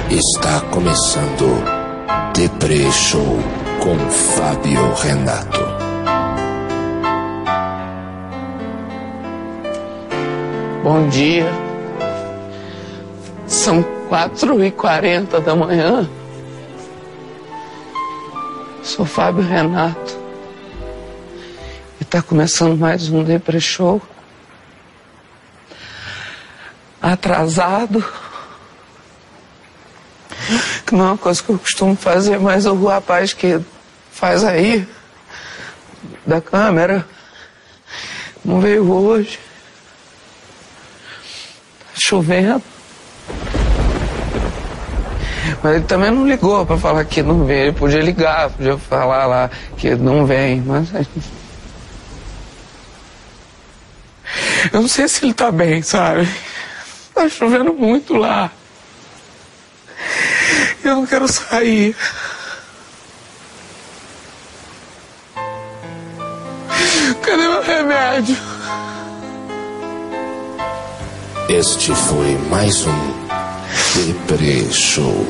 Está começando Deprê Show com Fábio Renato. Bom dia. São 4h40 da manhã. Sou Fábio Renato. E está começando mais um Deprê Show. Atrasado. Que não é uma coisa que eu costumo fazer, mas o rapaz que faz aí, da câmera, não veio hoje. Tá chovendo. Mas ele também não ligou para falar que não veio. Ele podia ligar, podia falar lá que não vem, mas... Eu não sei se ele tá bem, sabe? Tá chovendo muito lá. Eu não quero sair. Cadê meu remédio? Este foi mais um Deprê Show.